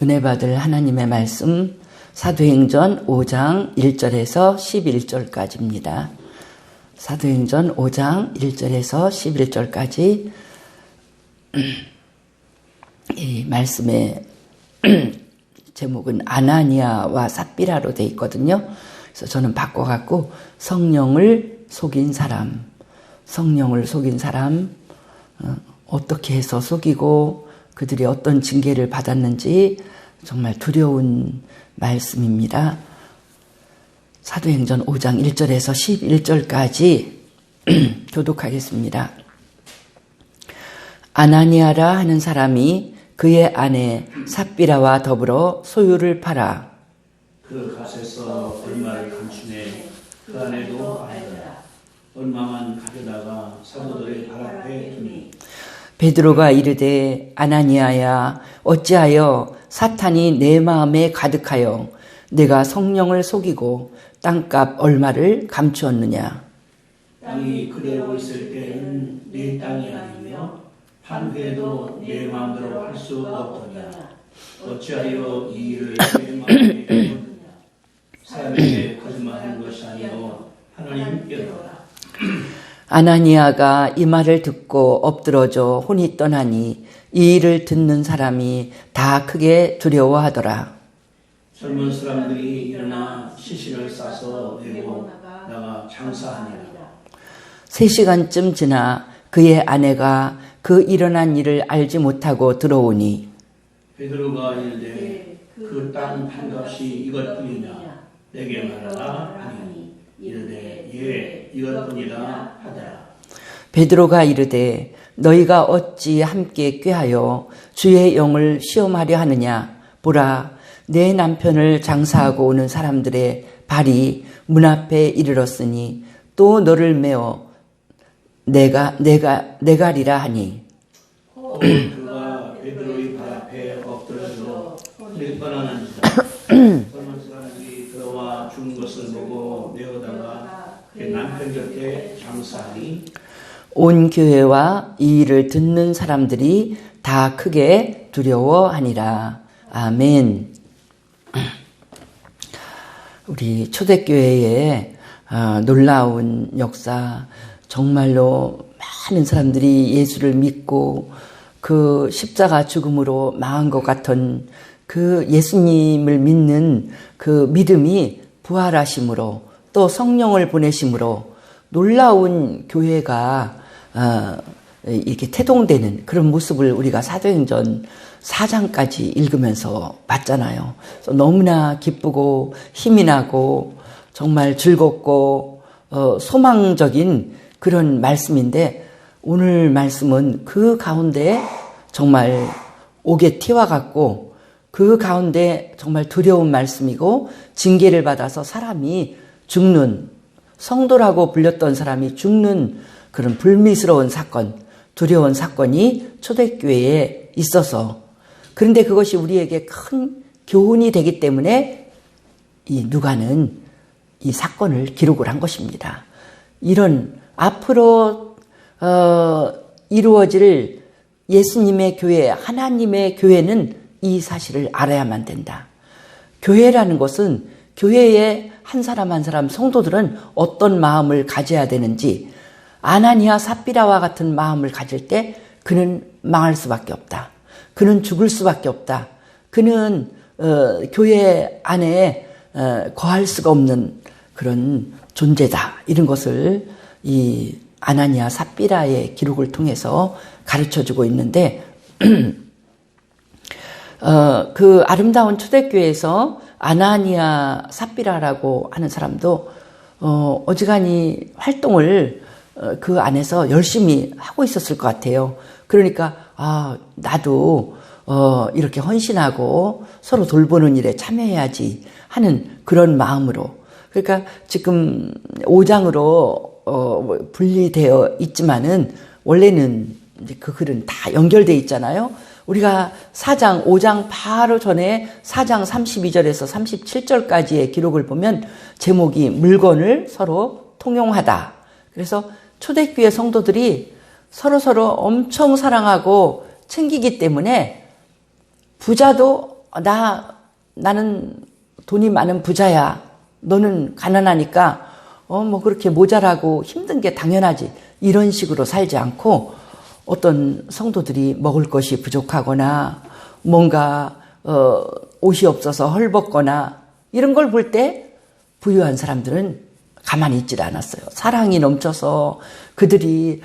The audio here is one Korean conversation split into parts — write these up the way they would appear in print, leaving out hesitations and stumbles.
은혜 받을 하나님의 말씀 사도행전 5장 1절에서 11절까지입니다. 사도행전 5장 1절에서 11절까지 이 말씀의 제목은 아나니아와 삽비라로 되어 있거든요. 그래서 저는 바꿔갖고 성령을 속인 사람, 어떻게 해서 속이고 그들이 어떤 징계를 받았는지 정말 두려운 말씀입니다. 사도행전 5장 1절에서 11절까지 교독하겠습니다. 아나니아라 하는 사람이 그의 아내 삽비라와 더불어 소유를 팔아 그 값에서 얼마를 감추네. 그 아내도 아니라 얼마만 가져다가 사도들의 발 앞에 두니. 베드로가 이르되 아나니아야 어찌하여 사탄이 내 마음에 가득하여 내가 성령을 속이고 땅값 얼마를 감추었느냐. 땅이 그대로 있을 때는 내 땅이 아니며 판회도 내 마음대로 할 수 없더냐. 어찌하여 이 일을 내 마음에 두느냐. 사람에게 거짓말한 것이 아니요 하나님께로라. 아나니아가 이 말을 듣고 엎드러져 혼이 떠나니 이 일을 듣는 사람이 다 크게 두려워하더라. 젊은 사람들이 일어나 시신을 싸서 내고 나가 장사하니라. 3시간쯤 지나 그의 아내가 그 일어난 일을 알지 못하고 들어오니 베드로가 이르되 그 땅 판값이 이것뿐이냐 내게 말하라 하니 이르되 예 이것뿐이라 하더라. 베드로가 이르되 너희가 어찌 함께 꾀하여 주의 영을 시험하려 하느냐. 보라 내 남편을 장사하고 오는 사람들의 발이 문 앞에 이르렀으니 또 너를 메어 내가리라 하니. 그가 베드로의 발 앞에 엎드려서 혼이 떠나는지라. 젊은 사람들이 들어와 죽은 것을 보고 내어다가 그 남편 곁에 장사하니 온 교회와 이 일을 듣는 사람들이 다 크게 두려워하니라. 아멘. 우리 초대교회의 놀라운 역사, 정말로 많은 사람들이 예수를 믿고 그 십자가 죽음으로 망한 것 같은 그 예수님을 믿는 그 믿음이 부활하심으로 또 성령을 보내심으로 놀라운 교회가 이렇게 태동되는 그런 모습을 우리가 사도행전 4장까지 읽으면서 봤잖아요. 그래서 너무나 기쁘고 힘이 나고 정말 즐겁고 소망적인 그런 말씀인데 오늘 말씀은 그 가운데 정말 오게티와 같고 그 가운데 정말 두려운 말씀이고 징계를 받아서 사람이 죽는 성도라고 불렸던 사람이 죽는 그런 불미스러운 사건, 두려운 사건이 초대교회에 있어서 그런데 그것이 우리에게 큰 교훈이 되기 때문에 이 누가는 이 사건을 기록을 한 것입니다. 이런 앞으로 이루어질 예수님의 교회, 하나님의 교회는 이 사실을 알아야만 된다. 교회라는 것은 교회의 한 사람 한 사람 성도들은 어떤 마음을 가져야 되는지 아나니아 삽비라와 같은 마음을 가질 때 그는 망할 수밖에 없다. 그는 죽을 수밖에 없다. 그는 교회 안에 거할 수가 없는 그런 존재다. 이런 것을 이 아나니아 삽비라의 기록을 통해서 가르쳐주고 있는데 그 아름다운 초대교회에서 아나니아 삽비라라고 하는 사람도 어지간히 활동을 그 안에서 열심히 하고 있었을 것 같아요. 그러니까 나도 이렇게 헌신하고 서로 돌보는 일에 참여해야지 하는 그런 마음으로. 그러니까 지금 5장으로 분리되어 있지만은 원래는 이제 그 글은 다 연결되어 있잖아요. 우리가 4장, 5장 바로 전에 4장 32절에서 37절까지의 기록을 보면 제목이 물건을 서로 통용하다. 그래서 초대교회 성도들이 서로서로 엄청 사랑하고 챙기기 때문에 부자도 나는 돈이 많은 부자야. 너는 가난하니까 뭐 그렇게 모자라고 힘든 게 당연하지. 이런 식으로 살지 않고 어떤 성도들이 먹을 것이 부족하거나 뭔가 옷이 없어서 헐벗거나 이런 걸 볼 때 부유한 사람들은 가만히 있질 않았어요. 사랑이 넘쳐서 그들이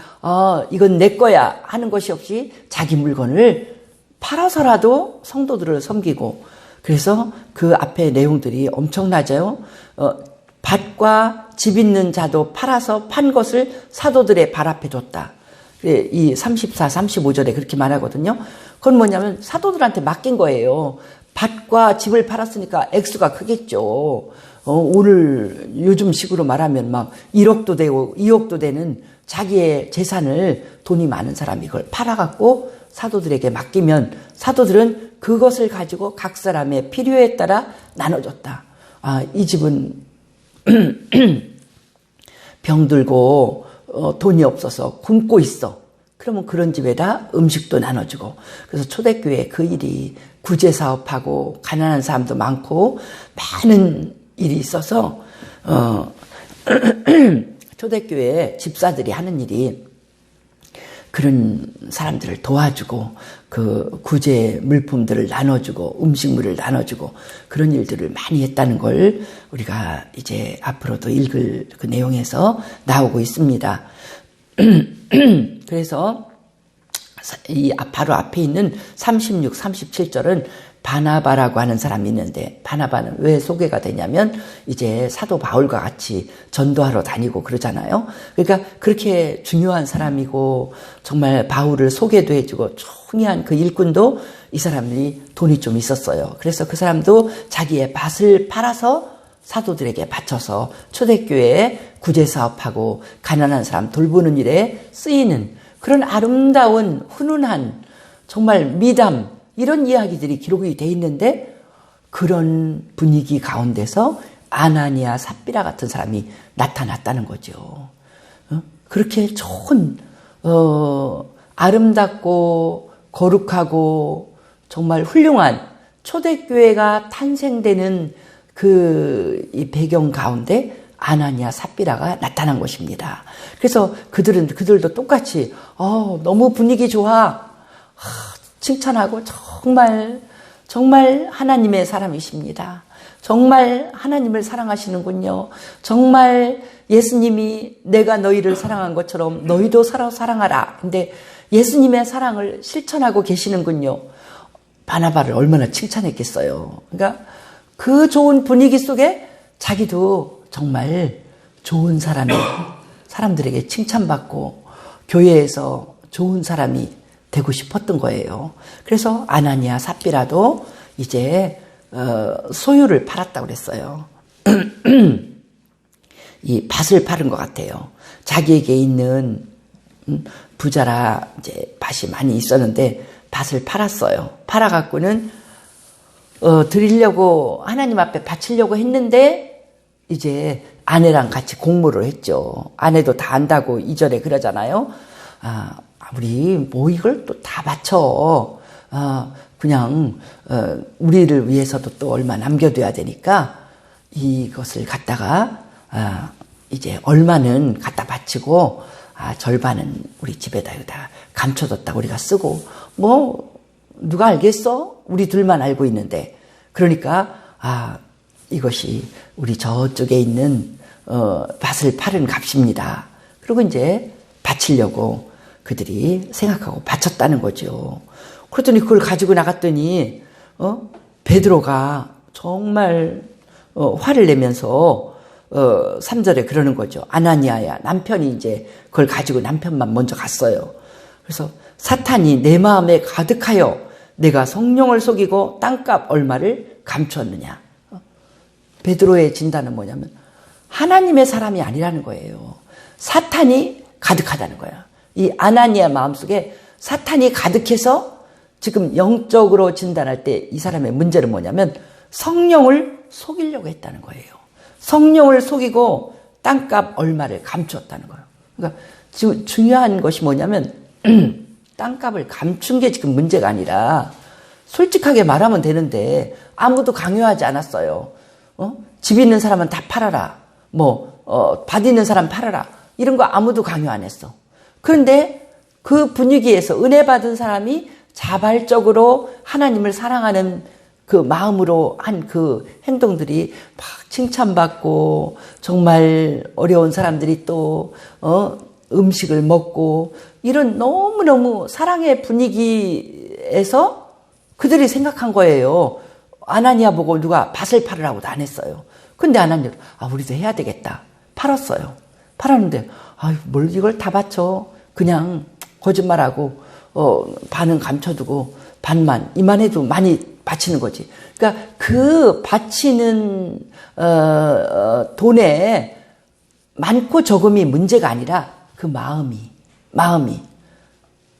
이건 내 거야 하는 것이 없이 자기 물건을 팔아서라도 성도들을 섬기고, 그래서 그 앞에 내용들이 엄청나죠. 밭과 집 있는 자도 팔아서 판 것을 사도들의 발 앞에 뒀다. 이 34, 35절에 그렇게 말하거든요. 그건 뭐냐면 사도들한테 맡긴 거예요. 밭과 집을 팔았으니까 액수가 크겠죠. 오늘 요즘 식으로 말하면 막 1억도 되고 2억도 되는 자기의 재산을, 돈이 많은 사람이 이걸 팔아갖고 사도들에게 맡기면 사도들은 그것을 가지고 각 사람의 필요에 따라 나눠줬다. 이 집은 병들고 돈이 없어서 굶고 있어. 그러면 그런 집에다 음식도 나눠주고. 그래서 초대교회 그 일이 구제사업하고 가난한 사람도 많고 많은 일이 있어서 초대교회 집사들이 하는 일이 그런 사람들을 도와주고 그 구제 물품들을 나눠주고 음식물을 나눠주고 그런 일들을 많이 했다는 걸 우리가 이제 앞으로도 읽을 그 내용에서 나오고 있습니다. 그래서 이 바로 앞에 있는 36, 37절은 바나바라고 하는 사람이 있는데, 바나바는 왜 소개가 되냐면 이제 사도 바울과 같이 전도하러 다니고 그러잖아요. 그러니까 그렇게 중요한 사람이고 정말 바울을 소개도 해주고 중요한 그 일꾼도 이 사람이 돈이 좀 있었어요. 그래서 그 사람도 자기의 밭을 팔아서 사도들에게 바쳐서 초대교회에 구제사업하고 가난한 사람 돌보는 일에 쓰이는 그런 아름다운 훈훈한 정말 미담, 이런 이야기들이 기록이 돼 있는데, 그런 분위기 가운데서 아나니아 삽비라 같은 사람이 나타났다는 거죠. 그렇게 좋은 아름답고 거룩하고 정말 훌륭한 초대교회가 탄생되는 이 배경 가운데 아나니아 삽비라가 나타난 것입니다. 그래서 그들도 똑같이 너무 분위기 좋아, 칭찬하고 정말 하나님의 사람이십니다. 정말 하나님을 사랑하시는군요. 정말 예수님이 내가 너희를 사랑한 것처럼 너희도 서로 사랑하라. 근데 예수님의 사랑을 실천하고 계시는군요. 바나바를 얼마나 칭찬했겠어요. 그러니까 그 좋은 분위기 속에 자기도 정말 좋은 사람들에게 칭찬받고 교회에서 좋은 사람이 되고 싶었던 거예요. 그래서 아나니아 삽비라도 이제 소유를 팔았다고 그랬어요. 이 밭을 팔은 것 같아요. 자기에게 있는 부자라 이제 밭이 많이 있었는데 밭을 팔았어요. 팔아갖고는 드리려고 하나님 앞에 바치려고 했는데 이제 아내랑 같이 공모를 했죠. 아내도 다 안다고 2절에 그러잖아요. 우리 뭐 이걸 또 다 바쳐. 그냥 우리를 위해서도 또 얼마 남겨둬야 되니까 이것을 갖다가 이제 얼마는 갖다 바치고 절반은 우리 집에다 여기다 감춰뒀다 우리가 쓰고, 뭐 누가 알겠어? 우리 둘만 알고 있는데. 그러니까 이것이 우리 저쪽에 있는 밭을 파는 값입니다. 그리고 이제 바치려고 그들이 생각하고 바쳤다는 거죠. 그랬더니 그걸 가지고 나갔더니 베드로가 정말 화를 내면서 3절에 그러는 거죠. 아나니아야, 남편이 이제 그걸 가지고 남편만 먼저 갔어요. 그래서 사탄이 내 마음에 가득하여 내가 성령을 속이고 땅값 얼마를 감추었느냐. 베드로의 진단은 뭐냐면 하나님의 사람이 아니라는 거예요. 사탄이 가득하다는 거야. 이 아나니아 마음속에 사탄이 가득해서 지금 영적으로 진단할 때 이 사람의 문제는 뭐냐면 성령을 속이려고 했다는 거예요. 성령을 속이고 땅값 얼마를 감추었다는 거예요. 그러니까 지금 중요한 것이 뭐냐면 땅값을 감춘 게 지금 문제가 아니라 솔직하게 말하면 되는데 아무도 강요하지 않았어요. 집 있는 사람은 다 팔아라. 밭 있는 사람 팔아라. 이런 거 아무도 강요 안 했어. 그런데 그 분위기에서 은혜 받은 사람이 자발적으로 하나님을 사랑하는 그 마음으로 한 그 행동들이 막 칭찬받고 정말 어려운 사람들이 또 음식을 먹고 이런 너무너무 사랑의 분위기에서 그들이 생각한 거예요. 아나니아 보고 누가 밭을 팔으라고도 안 했어요. 근데 아나니아 우리도 해야 되겠다. 팔았어요. 팔았는데 뭘 이걸 다 바쳐. 그냥 거짓말하고 반은 감춰두고 반만 이만해도 많이 바치는 거지. 그러니까 그 바치는 돈에 많고 적음이 문제가 아니라 그 마음이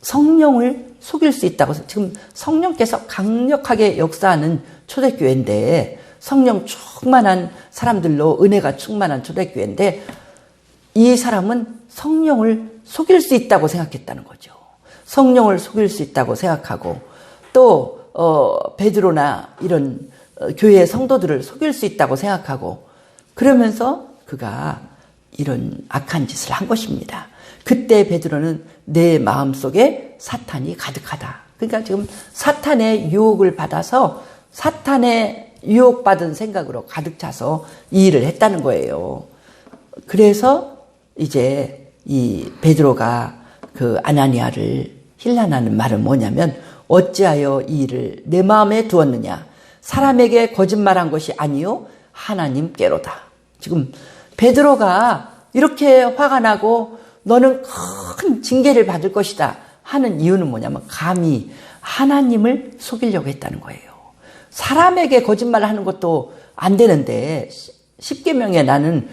성령을 속일 수 있다고. 지금 성령께서 강력하게 역사하는 초대교회인데, 성령 충만한 사람들로 은혜가 충만한 초대교회인데, 이 사람은 성령을 속일 수 있다고 생각했다는 거죠. 성령을 속일 수 있다고 생각하고 또 베드로나 이런 교회의 성도들을 속일 수 있다고 생각하고 그러면서 그가 이런 악한 짓을 한 것입니다. 그때 베드로는 내 마음속에 사탄이 가득하다. 그러니까 지금 사탄의 유혹을 받아서 사탄의 유혹받은 생각으로 가득 차서 이 일을 했다는 거예요. 그래서 이제 이 베드로가 그 아나니아를 힐난하는 말은 뭐냐면 어찌하여 이 일을 내 마음에 두었느냐. 사람에게 거짓말한 것이 아니요 하나님께로다. 지금 베드로가 이렇게 화가 나고 너는 큰 징계를 받을 것이다 하는 이유는 뭐냐면 감히 하나님을 속이려고 했다는 거예요. 사람에게 거짓말을 하는 것도 안 되는데 십계명에 나는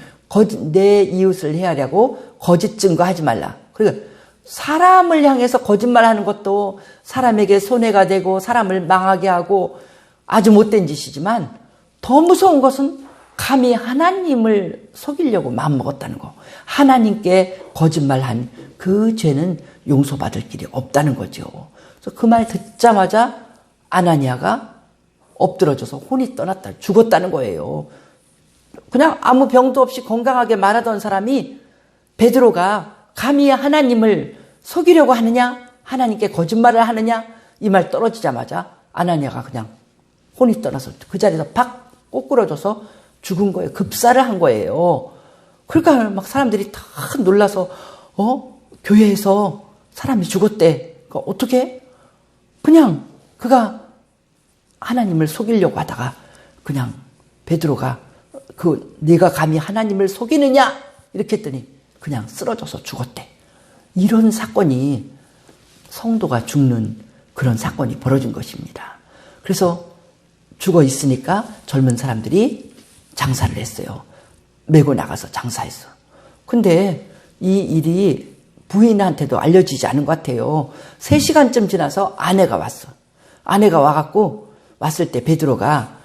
내 이웃을 해하려고 거짓 증거하지 말라. 그러니까 사람을 향해서 거짓말하는 것도 사람에게 손해가 되고 사람을 망하게 하고 아주 못된 짓이지만 더 무서운 것은 감히 하나님을 속이려고 마음먹었다는 거. 하나님께 거짓말한 그 죄는 용서받을 길이 없다는 거죠. 그래서 그 말 듣자마자 아나니아가 엎드러져서 혼이 떠났다. 죽었다는 거예요. 그냥 아무 병도 없이 건강하게 말하던 사람이 베드로가 감히 하나님을 속이려고 하느냐? 하나님께 거짓말을 하느냐? 이 말 떨어지자마자 아나니아가 그냥 혼이 떠나서 그 자리에서 팍 꼬꾸러져서 죽은 거예요. 급사를 한 거예요. 그러니까 막 사람들이 다 놀라서 교회에서 사람이 죽었대. 그러니까 어떻게? 그냥 그가 하나님을 속이려고 하다가 그냥 베드로가 네가 감히 하나님을 속이느냐? 이렇게 했더니 그냥 쓰러져서 죽었대. 이런 사건이 성도가 죽는 그런 사건이 벌어진 것입니다. 그래서 죽어 있으니까 젊은 사람들이 장사를 했어요. 메고 나가서 장사했어. 근데 이 일이 부인한테도 알려지지 않은 것 같아요. 3시간쯤 지나서 아내가 왔어. 아내가 와갖고 왔을 때 베드로가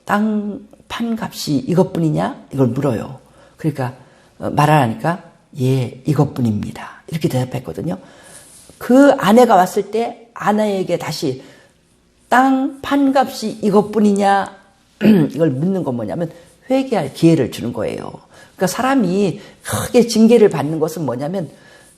땅 판값이 이것뿐이냐? 이걸 물어요. 그러니까 말하라니까 예, 이것뿐입니다. 이렇게 대답했거든요. 그 아내가 왔을 때 아내에게 다시 땅 판값이 이것뿐이냐? 이걸 묻는 건 뭐냐면 회개할 기회를 주는 거예요. 그러니까 사람이 크게 징계를 받는 것은 뭐냐면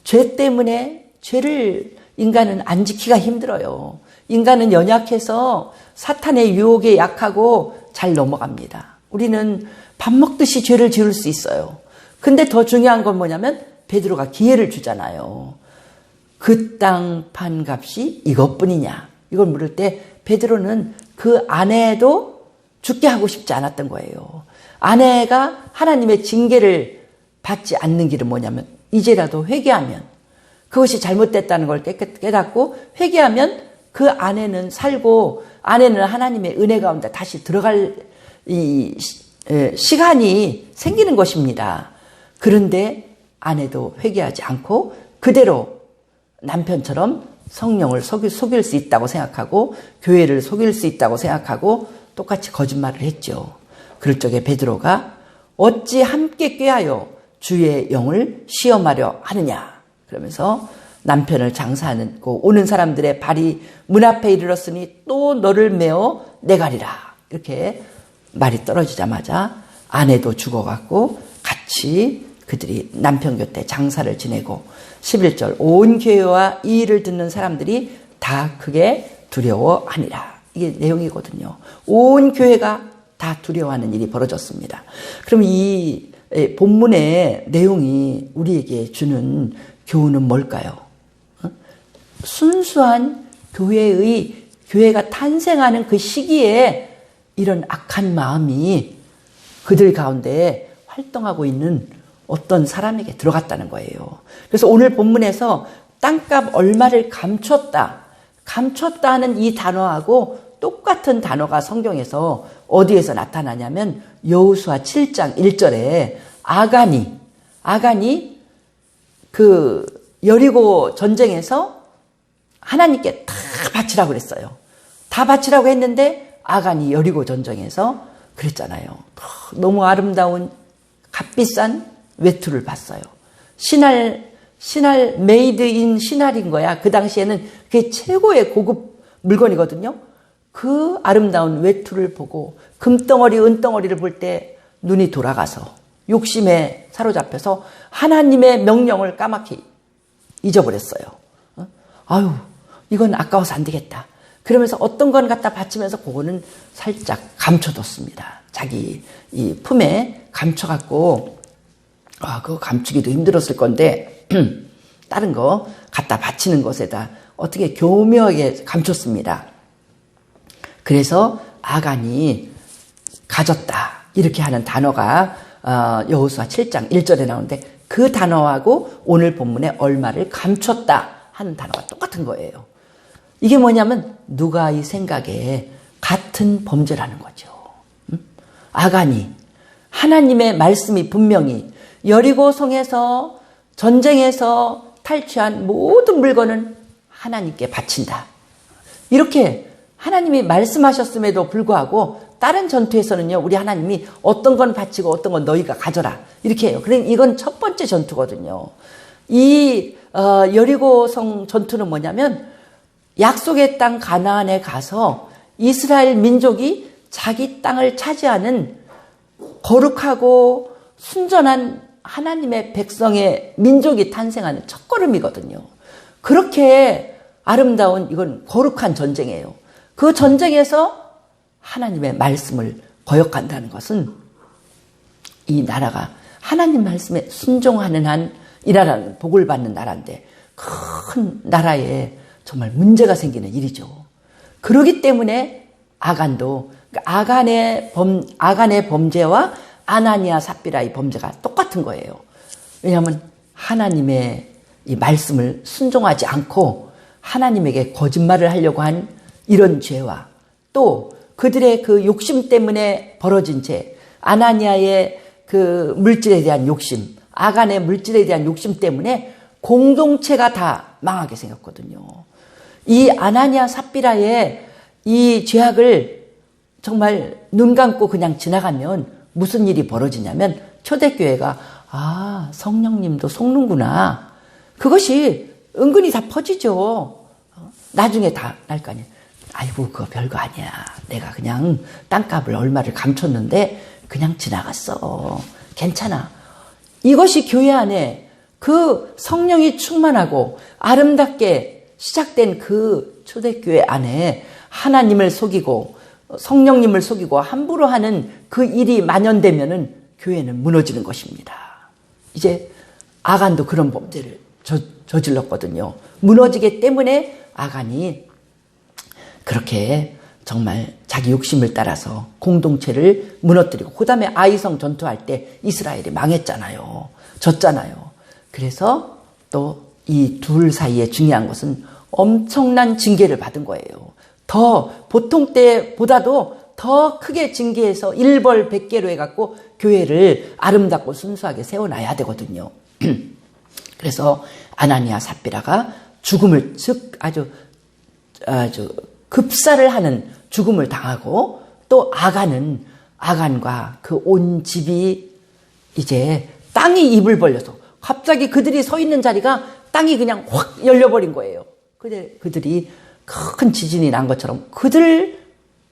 죄 때문에 죄를 인간은 안 지키기가 힘들어요. 인간은 연약해서 사탄의 유혹에 약하고 잘 넘어갑니다. 우리는 밥 먹듯이 죄를 지을 수 있어요. 근데 더 중요한 건 뭐냐면 베드로가 기회를 주잖아요. 그 땅 판값이 이것뿐이냐? 이걸 물을 때 베드로는 그 아내도 죽게 하고 싶지 않았던 거예요. 아내가 하나님의 징계를 받지 않는 길은 뭐냐면 이제라도 회개하면 그것이 잘못됐다는 걸 깨닫고 회개하면 그 아내는 살고 아내는 하나님의 은혜 가운데 다시 들어갈 이 시간이 생기는 것입니다. 그런데 아내도 회개하지 않고 그대로 남편처럼 성령을 속일 수 있다고 생각하고 교회를 속일 수 있다고 생각하고 똑같이 거짓말을 했죠. 그럴 적에 베드로가 어찌 함께 꾀하여 주의 영을 시험하려 하느냐. 그러면서 남편을 장사하고 오는 사람들의 발이 문 앞에 이르렀으니 또 너를 메어 내가리라. 이렇게 말이 떨어지자마자 아내도 죽어갖고 같이 그들이 남편 곁에 장사를 지내고 11절 온 교회와 이 일을 듣는 사람들이 다 크게 두려워하니라. 이게 내용이거든요. 온 교회가 다 두려워하는 일이 벌어졌습니다. 그럼 이 본문의 내용이 우리에게 주는 교훈은 뭘까요? 순수한 교회가 탄생하는 그 시기에 이런 악한 마음이 그들 가운데 활동하고 있는 어떤 사람에게 들어갔다는 거예요. 그래서 오늘 본문에서 땅값 얼마를 감췄다는 이 단어하고 똑같은 단어가 성경에서 어디에서 나타나냐면 여호수아 7장 1절에 아간이 그 여리고 전쟁에서 하나님께 다 바치라고 그랬어요. 다 바치라고 했는데 아간이 여리고 전쟁에서 그랬잖아요. 너무 아름다운 값비싼 외투를 봤어요. 신할 메이드 인 신할인 거야. 그 당시에는 그게 최고의 고급 물건이거든요. 그 아름다운 외투를 보고 금덩어리 은덩어리를 볼 때 눈이 돌아가서 욕심에 사로잡혀서 하나님의 명령을 까맣게 잊어버렸어요. 아유, 이건 아까워서 안 되겠다. 그러면서 어떤 건 갖다 바치면서 그거는 살짝 감춰뒀습니다. 자기 이 품에 감춰갖고 그거 감추기도 힘들었을 건데 다른 거 갖다 바치는 것에다 어떻게 교묘하게 감췄습니다. 그래서 아간이 가졌다 이렇게 하는 단어가 여호수아 7장 1절에 나오는데 그 단어하고 오늘 본문에 얼마를 감췄다 하는 단어가 똑같은 거예요. 이게 뭐냐면 누가의 생각에 같은 범죄라는 거죠. 아간이 하나님의 말씀이 분명히 여리고성에서 전쟁에서 탈취한 모든 물건은 하나님께 바친다. 이렇게 하나님이 말씀하셨음에도 불구하고 다른 전투에서는요, 우리 하나님이 어떤 건 바치고 어떤 건 너희가 가져라. 이렇게 해요. 그러니까 이건 첫 번째 전투거든요. 이 여리고성 전투는 뭐냐면 약속의 땅 가나안에 가서 이스라엘 민족이 자기 땅을 차지하는 거룩하고 순전한 하나님의 백성의 민족이 탄생하는 첫걸음이거든요. 그렇게 아름다운 이건 거룩한 전쟁이에요. 그 전쟁에서 하나님의 말씀을 거역한다는 것은 이 나라가 하나님 말씀에 순종하는 한 이 나라는 복을 받는 나라인데 큰 나라에 정말 문제가 생기는 일이죠. 그렇기 때문에 아간도 아간의 범죄와 아나니아 삽비라의 범죄가 똑같은 거예요. 왜냐하면 하나님의 이 말씀을 순종하지 않고 하나님에게 거짓말을 하려고 한 이런 죄와 또 그들의 그 욕심 때문에 벌어진 죄, 아나니아의 그 물질에 대한 욕심, 아간의 물질에 대한 욕심 때문에 공동체가 다 망하게 생겼거든요. 이 아나니아 삽비라의 이 죄악을 정말 눈 감고 그냥 지나가면 무슨 일이 벌어지냐면 초대교회가 성령님도 속는구나. 그것이 은근히 다 퍼지죠. 나중에 다 날 거 아니에요. 아이고 그거 별거 아니야. 내가 그냥 땅값을 얼마를 감췄는데 그냥 지나갔어. 괜찮아. 이것이 교회 안에 그 성령이 충만하고 아름답게 시작된 그 초대교회 안에 하나님을 속이고 성령님을 속이고 함부로 하는 그 일이 만연되면은 교회는 무너지는 것입니다. 이제 아간도 그런 범죄를 저질렀거든요. 무너지기 때문에 아간이 그렇게 정말 자기 욕심을 따라서 공동체를 무너뜨리고 그 다음에 아이성 전투할 때 이스라엘이 망했잖아요. 졌잖아요. 그래서 또 이 둘 사이에 중요한 것은 엄청난 징계를 받은 거예요. 더 보통 때보다도 더 크게 징계해서 일벌 100개로 해갖고 교회를 아름답고 순수하게 세워놔야 되거든요. 그래서 아나니아 삽비라가 죽음을 즉 아주 급사를 하는 죽음을 당하고 또 아간과 그 온 집이 이제 땅이 입을 벌려서 갑자기 그들이 서 있는 자리가 땅이 그냥 확 열려버린 거예요. 근데 그들이 큰 지진이 난 것처럼 그들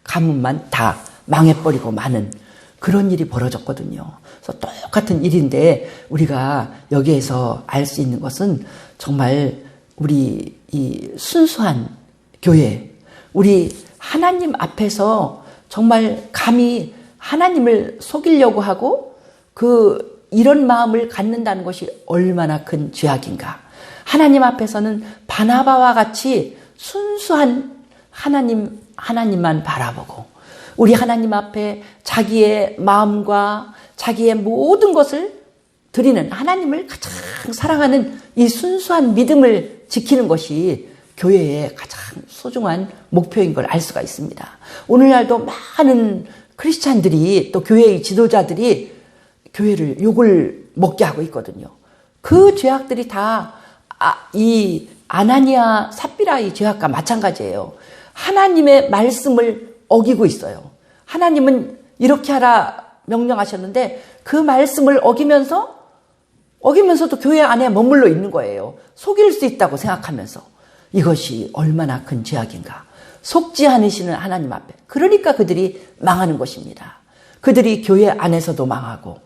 가문만 다 망해버리고 마는 그런 일이 벌어졌거든요. 그래서 똑같은 일인데 우리가 여기에서 알 수 있는 것은 정말 우리 이 순수한 교회, 우리 하나님 앞에서 정말 감히 하나님을 속이려고 하고 이런 마음을 갖는다는 것이 얼마나 큰 죄악인가. 하나님 앞에서는 바나바와 같이 순수한 하나님만 바라보고 우리 하나님 앞에 자기의 마음과 자기의 모든 것을 드리는 하나님을 가장 사랑하는 이 순수한 믿음을 지키는 것이 교회의 가장 소중한 목표인 걸 알 수가 있습니다. 오늘날도 많은 크리스찬들이 또 교회의 지도자들이 교회를 욕을 먹게 하고 있거든요. 그 죄악들이 다 이 아나니아 삽비라의 죄악과 마찬가지예요. 하나님의 말씀을 어기고 있어요. 하나님은 이렇게 하라 명령하셨는데 그 말씀을 어기면서도 교회 안에 머물러 있는 거예요. 속일 수 있다고 생각하면서. 이것이 얼마나 큰 죄악인가. 속지 않으시는 하나님 앞에. 그러니까 그들이 망하는 것입니다. 그들이 교회 안에서도 망하고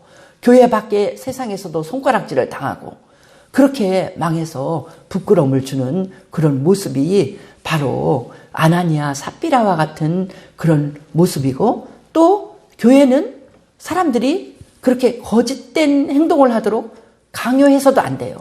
교회 밖에 세상에서도 손가락질을 당하고 그렇게 망해서 부끄러움을 주는 그런 모습이 바로 아나니아 삽비라와 같은 그런 모습이고, 또 교회는 사람들이 그렇게 거짓된 행동을 하도록 강요해서도 안 돼요.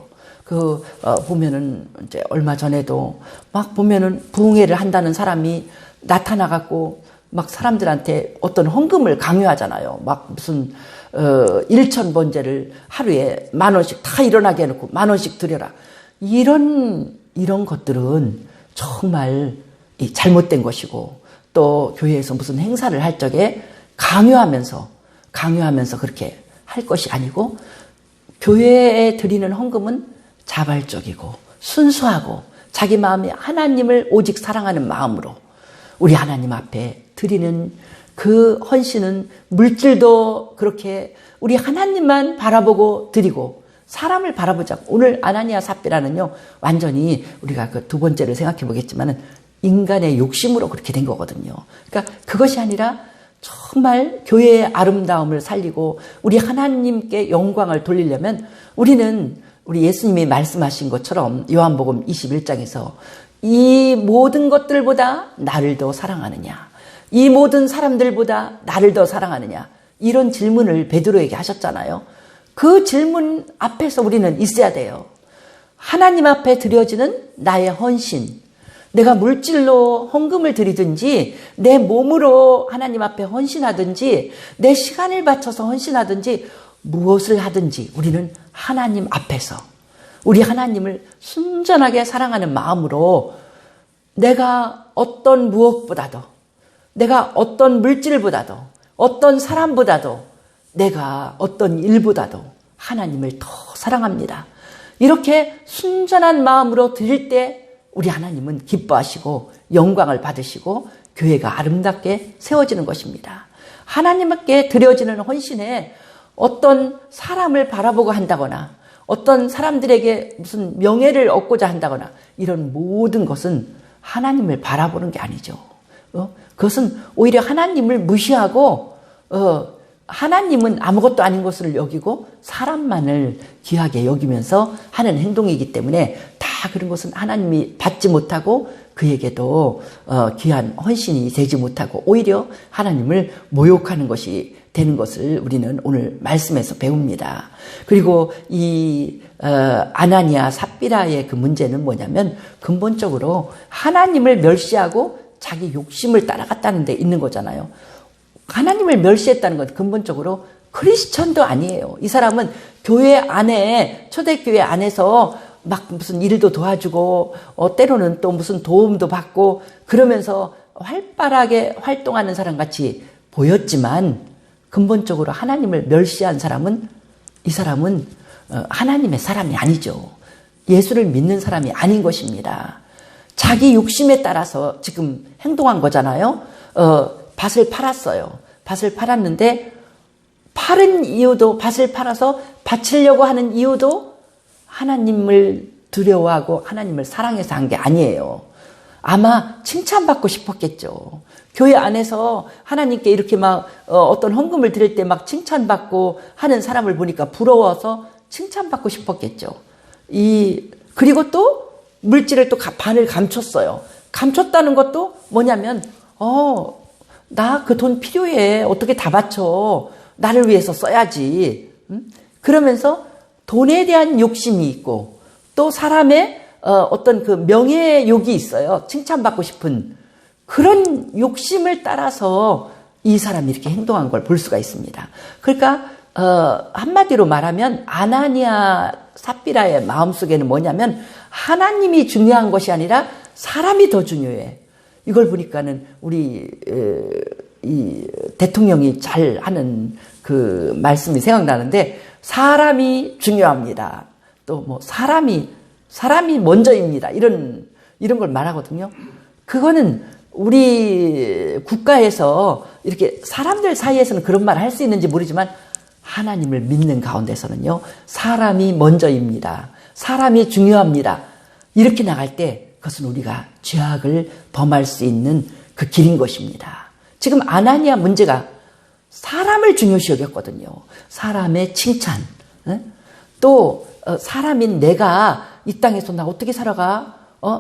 보면은 이제 얼마 전에도 막 보면은 부흥회를 한다는 사람이 나타나갖고 막 사람들한테 어떤 헌금을 강요하잖아요. 막 무슨 1,000번제를 하루에 10,000원씩 다 일어나게 해놓고 10,000원씩 드려라. 이런 것들은 정말 잘못된 것이고, 또 교회에서 무슨 행사를 할 적에 강요하면서 그렇게 할 것이 아니고, 교회에 드리는 헌금은 자발적이고 순수하고 자기 마음에 하나님을 오직 사랑하는 마음으로 우리 하나님 앞에 드리는 그 헌신은 물질도 그렇게 우리 하나님만 바라보고 드리고 사람을 바라보지 않고, 오늘 아나니아 삽비라는요 완전히 우리가 그 두 번째를 생각해 보겠지만은 인간의 욕심으로 그렇게 된 거거든요. 그러니까 그것이 아니라 정말 교회의 아름다움을 살리고 우리 하나님께 영광을 돌리려면 우리 예수님이 말씀하신 것처럼 요한복음 21장에서 이 모든 것들보다 나를 더 사랑하느냐, 이 모든 사람들보다 나를 더 사랑하느냐, 이런 질문을 베드로에게 하셨잖아요. 그 질문 앞에서 우리는 있어야 돼요. 하나님 앞에 드려지는 나의 헌신, 내가 물질로 헌금을 드리든지 내 몸으로 하나님 앞에 헌신하든지 내 시간을 바쳐서 헌신하든지 무엇을 하든지 우리는 하나님 앞에서 우리 하나님을 순전하게 사랑하는 마음으로 내가 어떤 무엇보다도, 내가 어떤 물질보다도, 어떤 사람보다도, 내가 어떤 일보다도 하나님을 더 사랑합니다. 이렇게 순전한 마음으로 드릴 때 우리 하나님은 기뻐하시고 영광을 받으시고 교회가 아름답게 세워지는 것입니다. 하나님께 드려지는 헌신에 어떤 사람을 바라보고 한다거나 어떤 사람들에게 무슨 명예를 얻고자 한다거나 이런 모든 것은 하나님을 바라보는 게 아니죠. 그것은 오히려 하나님을 무시하고 하나님은 아무것도 아닌 것을 여기고 사람만을 귀하게 여기면서 하는 행동이기 때문에 다 그런 것은 하나님이 받지 못하고 그에게도 귀한 헌신이 되지 못하고 오히려 하나님을 모욕하는 것이 되는 것을 우리는 오늘 말씀에서 배웁니다. 그리고 이 아나니아 삽비라의 그 문제는 뭐냐면 근본적으로 하나님을 멸시하고 자기 욕심을 따라갔다는 데 있는 거잖아요. 하나님을 멸시했다는 건 근본적으로 크리스천도 아니에요. 이 사람은 교회 안에, 초대교회 안에서 막 무슨 일도 도와주고 때로는 또 무슨 도움도 받고 그러면서 활발하게 활동하는 사람 같이 보였지만 근본적으로 하나님을 멸시한 사람은, 이 사람은 하나님의 사람이 아니죠. 예수를 믿는 사람이 아닌 것입니다. 자기 욕심에 따라서 지금 행동한 거잖아요. 밭을 팔았어요. 밭을 팔았는데 파는 이유도, 밭을 팔아서 바치려고 하는 이유도 하나님을 두려워하고 하나님을 사랑해서 한 게 아니에요. 아마 칭찬받고 싶었겠죠. 교회 안에서 하나님께 이렇게 막 어떤 헌금을 드릴 때 막 칭찬받고 하는 사람을 보니까 부러워서 칭찬받고 싶었겠죠. 그리고 또 물질을 또 반을 감췄어요. 감췄다는 것도 뭐냐면 나 그 돈 필요해. 어떻게 다 바쳐. 나를 위해서 써야지. 그러면서 돈에 대한 욕심이 있고 또 사람의 어떤 그 명예욕이 있어요. 칭찬받고 싶은 그런 욕심을 따라서 이 사람이 이렇게 행동한 걸 볼 수가 있습니다. 그러니까 한마디로 말하면 아나니아 삽비라의 마음속에는 뭐냐면 하나님이 중요한 것이 아니라 사람이 더 중요해. 이걸 보니까는 우리 이 대통령이 잘 하는 그 말씀이 생각나는데 사람이 중요합니다. 또 뭐 사람이 먼저입니다. 이런 걸 말하거든요. 그거는 우리 국가에서 이렇게 사람들 사이에서는 그런 말 할 수 있는지 모르지만 하나님을 믿는 가운데서는요. 사람이 먼저입니다. 사람이 중요합니다. 이렇게 나갈 때 그것은 우리가 죄악을 범할 수 있는 그 길인 것입니다. 지금 아나니아 문제가 사람을 중요시 여겼거든요. 사람의 칭찬. 또 사람인 내가 이 땅에서 나 어떻게 살아가?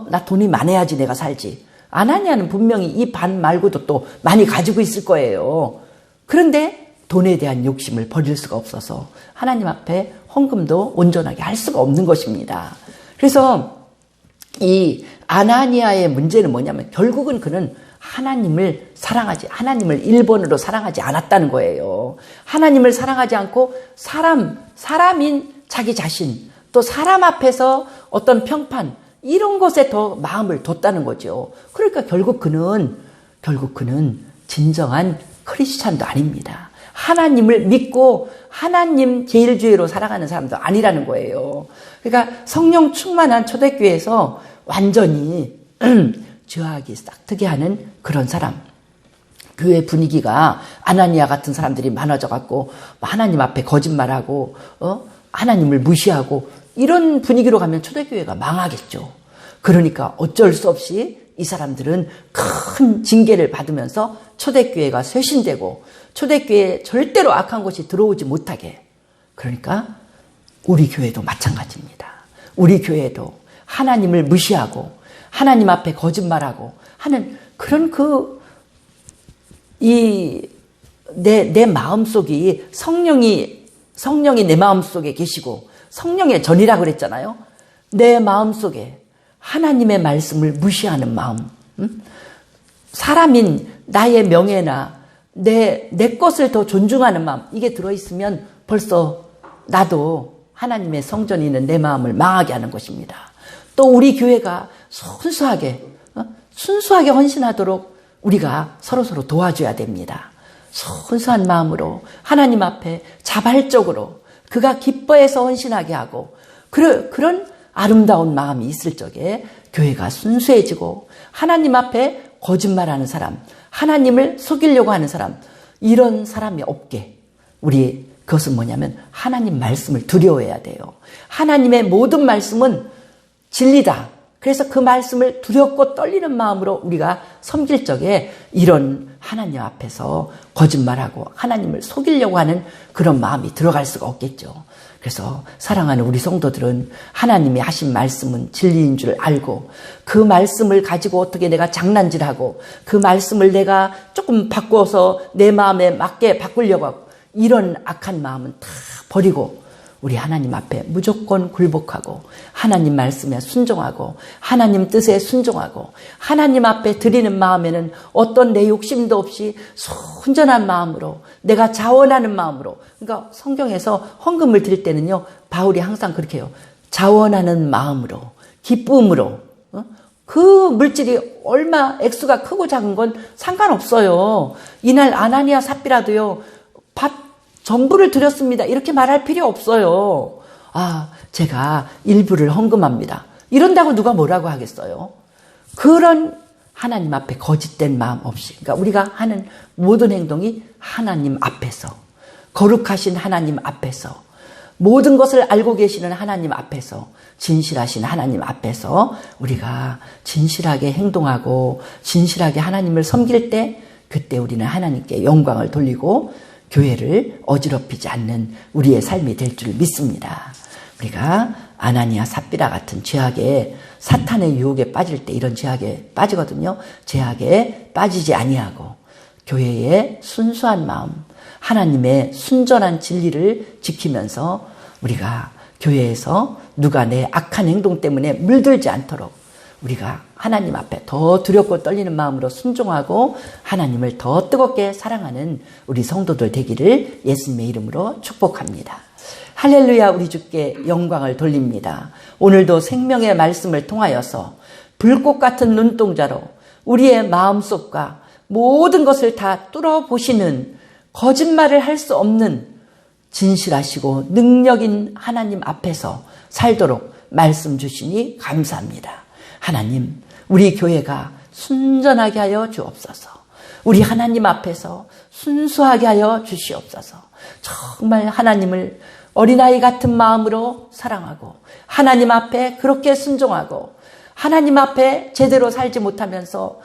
나 돈이 많아야지 내가 살지. 아나니아는 분명히 이 반 말고도 또 많이 가지고 있을 거예요. 그런데 돈에 대한 욕심을 버릴 수가 없어서 하나님 앞에 헌금도 온전하게 할 수가 없는 것입니다. 그래서 이 아나니아의 문제는 뭐냐면 결국은 그는 하나님을 하나님을 1번으로 사랑하지 않았다는 거예요. 하나님을 사랑하지 않고 사람인 자기 자신, 또 사람 앞에서 어떤 평판, 이런 것에 더 마음을 뒀다는 거죠. 그러니까 결국 그는 진정한 크리스찬도 아닙니다. 하나님을 믿고 하나님 제일주의로 살아가는 사람도 아니라는 거예요. 그러니까 성령 충만한 초대교회에서 완전히 죄악이 싹트게 하는 그런 사람. 교회 분위기가 아나니아 같은 사람들이 많아져 갖고 하나님 앞에 거짓말하고 하나님을 무시하고 이런 분위기로 가면 초대교회가 망하겠죠. 그러니까 어쩔 수 없이 이 사람들은 큰 징계를 받으면서 초대교회가 쇄신되고 초대교회에 절대로 악한 것이 들어오지 못하게. 그러니까 우리 교회도 마찬가지입니다. 우리 교회도 하나님을 무시하고 하나님 앞에 거짓말하고 하는 그런 내 마음속이 성령이 내 마음속에 계시고 성령의 전이라고 그랬잖아요. 내 마음속에 하나님의 말씀을 무시하는 마음, 사람인 나의 명예나 내 것을 더 존중하는 마음, 이게 들어있으면 벌써 나도 하나님의 성전이 있는 내 마음을 망하게 하는 것입니다. 또 우리 교회가 순수하게 헌신하도록 우리가 서로서로 도와줘야 됩니다. 순수한 마음으로 하나님 앞에 자발적으로 그가 기뻐해서 헌신하게 하고 그런 아름다운 마음이 있을 적에 교회가 순수해지고 하나님 앞에 거짓말하는 사람, 하나님을 속이려고 하는 사람, 이런 사람이 없게 그것은 뭐냐면 하나님 말씀을 두려워해야 돼요. 하나님의 모든 말씀은 진리다. 그래서 그 말씀을 두렵고 떨리는 마음으로 우리가 섬길 적에 이런 하나님 앞에서 거짓말하고 하나님을 속이려고 하는 그런 마음이 들어갈 수가 없겠죠. 그래서 사랑하는 우리 성도들은 하나님이 하신 말씀은 진리인 줄 알고 그 말씀을 가지고 어떻게 내가 장난질하고 그 말씀을 내가 조금 바꿔서 내 마음에 맞게 바꾸려고 하고 이런 악한 마음은 다 버리고 우리 하나님 앞에 무조건 굴복하고 하나님 말씀에 순종하고 하나님 뜻에 순종하고 하나님 앞에 드리는 마음에는 어떤 내 욕심도 없이 순전한 마음으로 내가 자원하는 마음으로. 그러니까 성경에서 헌금을 드릴 때는요, 바울이 항상 그렇게 해요. 자원하는 마음으로, 기쁨으로. 그 물질이 얼마 액수가 크고 작은 건 상관없어요. 이날 아나니아 삽비라도요, 밥 전부를 드렸습니다. 이렇게 말할 필요 없어요. 제가 일부를 헌금합니다. 이런다고 누가 뭐라고 하겠어요? 그런 하나님 앞에 거짓된 마음 없이. 그러니까 우리가 하는 모든 행동이 하나님 앞에서, 거룩하신 하나님 앞에서, 모든 것을 알고 계시는 하나님 앞에서, 진실하신 하나님 앞에서 우리가 진실하게 행동하고 진실하게 하나님을 섬길 때, 그때 우리는 하나님께 영광을 돌리고 교회를 어지럽히지 않는 우리의 삶이 될 줄 믿습니다. 우리가 아나니아 삽비라 같은 죄악에, 사탄의 유혹에 빠질 때 이런 죄악에 빠지거든요. 죄악에 빠지지 아니하고 교회의 순수한 마음, 하나님의 순전한 진리를 지키면서 우리가 교회에서 누가 내 악한 행동 때문에 물들지 않도록 우리가 하나님 앞에 더 두렵고 떨리는 마음으로 순종하고 하나님을 더 뜨겁게 사랑하는 우리 성도들 되기를 예수님의 이름으로 축복합니다. 할렐루야. 우리 주께 영광을 돌립니다. 오늘도 생명의 말씀을 통하여서 불꽃 같은 눈동자로 우리의 마음속과 모든 것을 다 뚫어보시는, 거짓말을 할 수 없는 진실하시고 능력인 하나님 앞에서 살도록 말씀 주시니 감사합니다. 하나님, 우리 교회가 순전하게 하여 주옵소서. 우리 하나님 앞에서 순수하게 하여 주시옵소서. 정말 하나님을 어린아이 같은 마음으로 사랑하고 하나님 앞에 그렇게 순종하고 하나님 앞에 제대로 살지 못하면서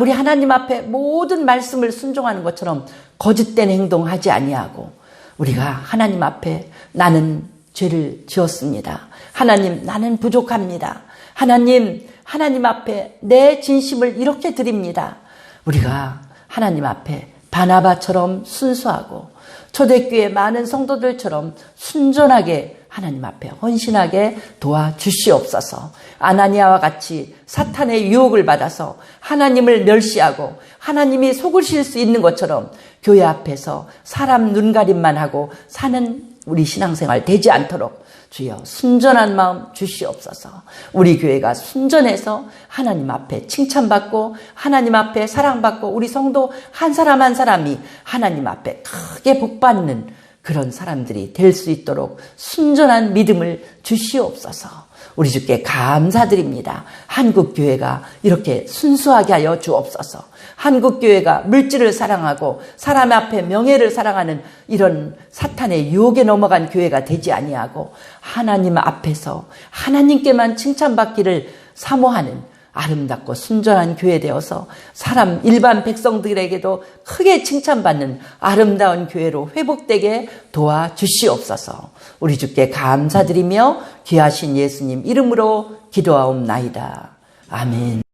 우리 하나님 앞에 모든 말씀을 순종하는 것처럼 거짓된 행동하지 아니하고 우리가 하나님 앞에 나는 죄를 지었습니다. 하나님, 나는 부족합니다. 하나님 앞에 내 진심을 이렇게 드립니다. 우리가 하나님 앞에 바나바처럼 순수하고 초대교회 많은 성도들처럼 순전하게 하나님 앞에 헌신하게 도와주시옵소서. 아나니아와 같이 사탄의 유혹을 받아서 하나님을 멸시하고 하나님이 속으실 수 있는 것처럼 교회 앞에서 사람 눈가림만 하고 사는 우리 신앙생활 되지 않도록 주여 순전한 마음 주시옵소서. 우리 교회가 순전해서 하나님 앞에 칭찬받고 하나님 앞에 사랑받고 우리 성도 한 사람 한 사람이 하나님 앞에 크게 복받는 그런 사람들이 될 수 있도록 순전한 믿음을 주시옵소서. 우리 주께 감사드립니다. 한국교회가 이렇게 순수하게 하여 주옵소서. 한국교회가 물질을 사랑하고 사람 앞에 명예를 사랑하는 이런 사탄의 유혹에 넘어간 교회가 되지 아니하고 하나님 앞에서 하나님께만 칭찬받기를 사모하는 아름답고 순전한 교회 되어서 사람 일반 백성들에게도 크게 칭찬받는 아름다운 교회로 회복되게 도와주시옵소서. 우리 주께 감사드리며 귀하신 예수님 이름으로 기도하옵나이다. 아멘.